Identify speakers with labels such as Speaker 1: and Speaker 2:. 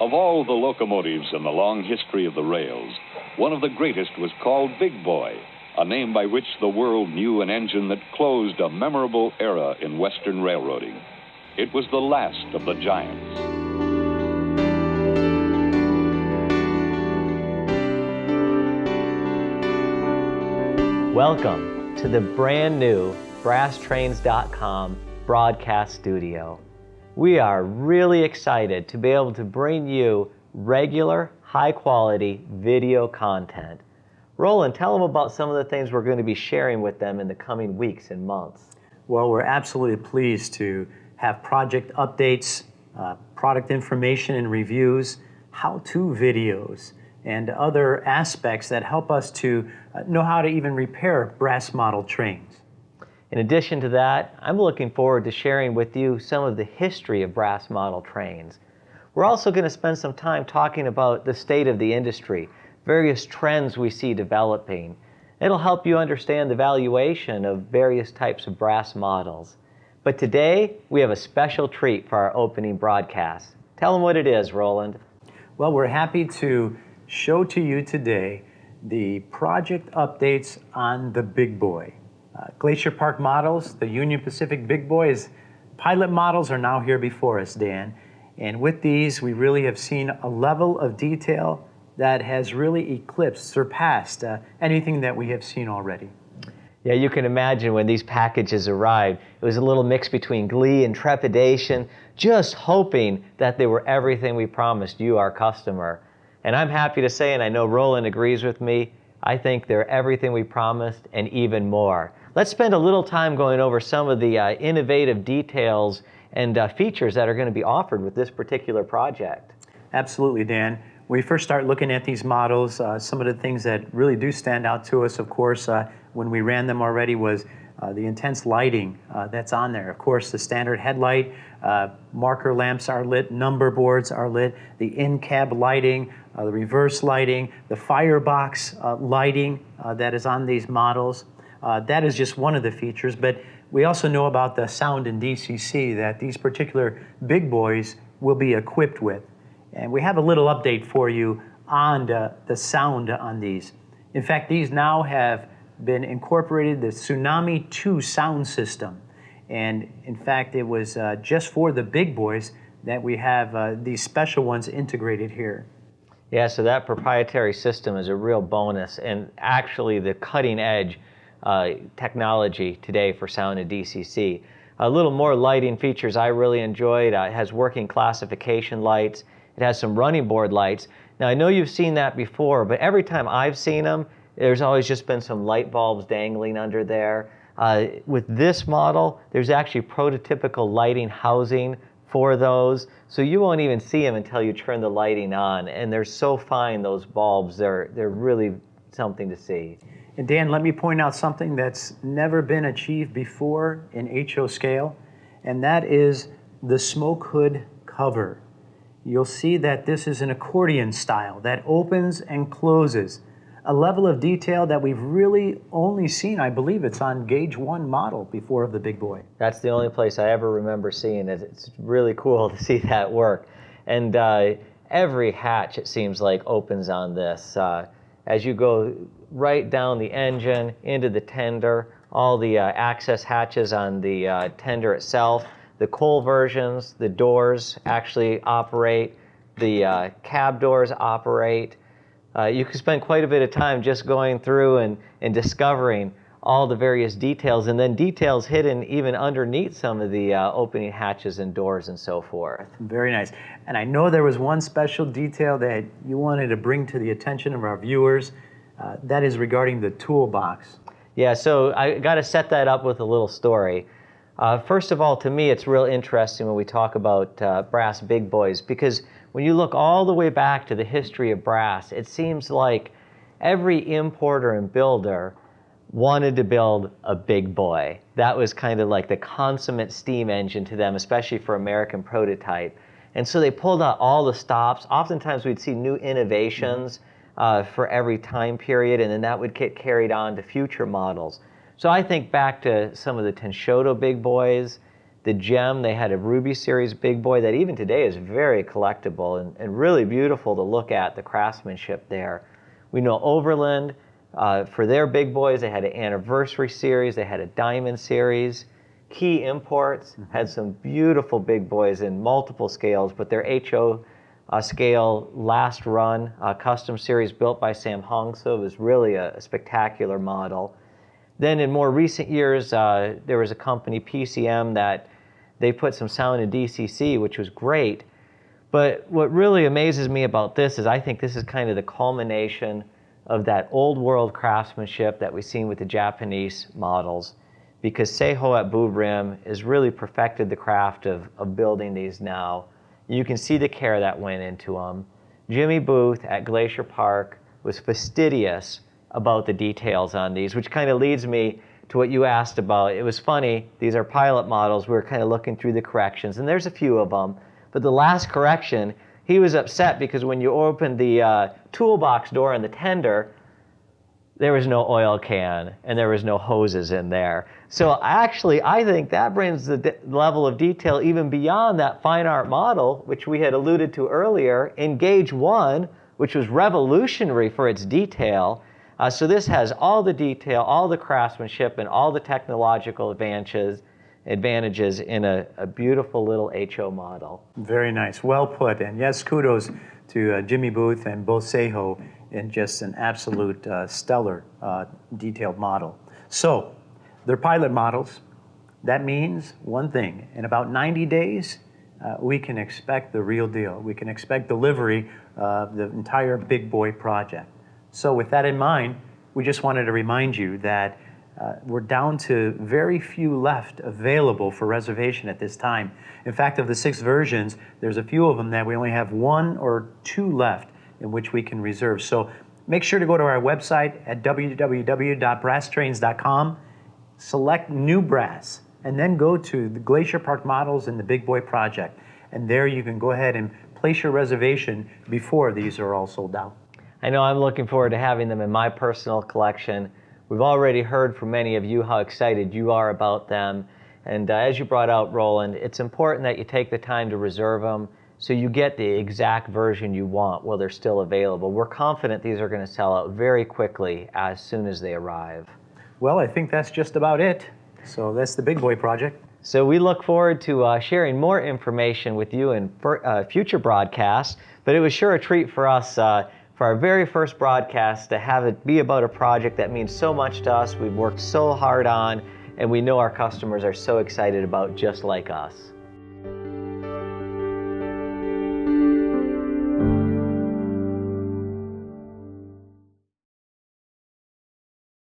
Speaker 1: Of all the locomotives in the long history of the rails, one of the greatest was called Big Boy, a name by which the world knew an engine that closed a memorable era in Western railroading. It was the last of the giants.
Speaker 2: Welcome to the brand new BrassTrains.com broadcast studio. We are really excited to be able to bring you regular, high-quality video content. Roland, tell them about some of the things we're going to be sharing with them in the coming weeks and months.
Speaker 3: Well, we're absolutely pleased to have project updates, product information and reviews, how-to videos, and other aspects that help us to know how to even repair brass model trains.
Speaker 2: In addition to that, I'm looking forward to sharing with you some of the history of brass model trains. We're also going to spend some time talking about the state of the industry, various trends we see developing. It'll help you understand the valuation of various types of brass models. But today, we have a special treat for our opening broadcast. Tell them what it is, Roland.
Speaker 3: Well, we're happy to show to you today the project updates on the Big Boy. Glacier Park models, the Union Pacific Big Boys, pilot models are now here before us, Dan. And with these, we really have seen a level of detail that has really eclipsed, surpassed anything that we have seen already.
Speaker 2: Yeah, you can imagine when these packages arrived, it was a little mix between glee and trepidation, just hoping that they were everything we promised you, our customer. And I'm happy to say, and I know Roland agrees with me, I think they're everything we promised and even more. Let's spend a little time going over some of the innovative details and features that are going to be offered with this particular project.
Speaker 3: Absolutely, Dan. When we first start looking at these models, some of the things that really do stand out to us, of course, when we ran them already was the intense lighting that's on there. Of course, the standard headlight, marker lamps are lit, number boards are lit, the in-cab lighting, the reverse lighting, the firebox lighting that is on these models. That is just one of the features, but we also know about the sound in DCC that these particular Big Boys will be equipped with. And we have a little update for you on the sound on these. In fact, these now have been incorporated the Tsunami 2 sound system. And in fact, it was just for the Big Boys that we have these special ones integrated here.
Speaker 2: Yeah, so that proprietary system is a real bonus and actually the cutting edge technology today for sound and DCC. A little more lighting features I really enjoyed. It has working classification lights. It has some running board lights. Now I know you've seen that before, but every time I've seen them, there's always just been some light bulbs dangling under there. With this model, there's actually prototypical lighting housing for those, so you won't even see them until you turn the lighting on, and they're so fine, those bulbs, they're really something to see.
Speaker 3: And Dan, let me point out something that's never been achieved before in HO scale, and that is the smoke hood cover. You'll see that this is an accordion style that opens and closes. A level of detail that we've really only seen, I believe it's on Gauge 1 model before of the Big Boy.
Speaker 2: That's the only place I ever remember seeing it. It's really cool to see that work. And every hatch, it seems like, opens on this. As you go right down the engine into the tender, all the access hatches on the tender itself, the coal versions, the doors actually operate, the cab doors operate. You can spend quite a bit of time just going through and discovering all the various details, and then details hidden even underneath some of the opening hatches and doors and so forth.
Speaker 3: Very nice. And I know there was one special detail that you wanted to bring to the attention of our viewers. That is regarding the toolbox.
Speaker 2: Yeah, so I got to set that up with a little story. First of all, to me, it's real interesting when we talk about brass Big Boys, because when you look all the way back to the history of brass, it seems like every importer and builder wanted to build a Big Boy. That was kind of like the consummate steam engine to them, especially for American prototype. And so they pulled out all the stops. Oftentimes we'd see new innovations for every time period, and then that would get carried on to future models. So I think back to some of the Tenshoto Big Boys, The Gem, they had a Ruby Series Big Boy that even today is very collectible and really beautiful to look at, the craftsmanship there. We know Overland, for their Big Boys, they had an Anniversary Series, they had a Diamond Series. Key Imports had some beautiful Big Boys in multiple scales, but their HO scale last run custom series built by Sam Hongso was really a spectacular model. Then in more recent years, there was a company, PCM, that they put some sound in DCC, which was great. But what really amazes me about this is I think this is kind of the culmination of that old world craftsmanship that we've seen with the Japanese models, because Seiho at Bubrim has really perfected the craft of building these now. You can see the care that went into them. Jimmy Booth at Glacier Park was fastidious about the details on these, which kind of leads me to what you asked about. It was funny, these are pilot models. We were kind of looking through the corrections, and there's a few of them. But the last correction, he was upset because when you opened the toolbox door in the tender, there was no oil can and there was no hoses in there. So actually, I think that brings the level of detail even beyond that fine art model, which we had alluded to earlier, in Gauge 1, which was revolutionary for its detail. So this has all the detail, all the craftsmanship, and all the technological advantages in a beautiful little HO model.
Speaker 3: Very nice, well put. And yes, kudos to Jimmy Booth and both Seiho in just an absolute stellar detailed model. So they're pilot models. That means one thing: in about 90 days, we can expect the real deal. We can expect delivery of the entire Big Boy project. So with that in mind, we just wanted to remind you that we're down to very few left available for reservation at this time. In fact, of the 6 versions, there's a few of them that we only have 1 or 2 left in which we can reserve. So make sure to go to our website at www.brasstrains.com, select New Brass, and then go to the Glacier Park models and the Big Boy project. And there you can go ahead and place your reservation before these are all sold out.
Speaker 2: I know I'm looking forward to having them in my personal collection. We've already heard from many of you how excited you are about them. And as you brought out, Roland, it's important that you take the time to reserve them so you get the exact version you want while they're still available. We're confident these are going to sell out very quickly as soon as they arrive.
Speaker 3: Well, I think that's just about it. So that's the Big Boy project.
Speaker 2: So we look forward to sharing more information with you in future broadcasts, but it was sure a treat for us for our very first broadcast to have it be about a project that means so much to us, we've worked so hard on, and we know our customers are so excited about, just like us.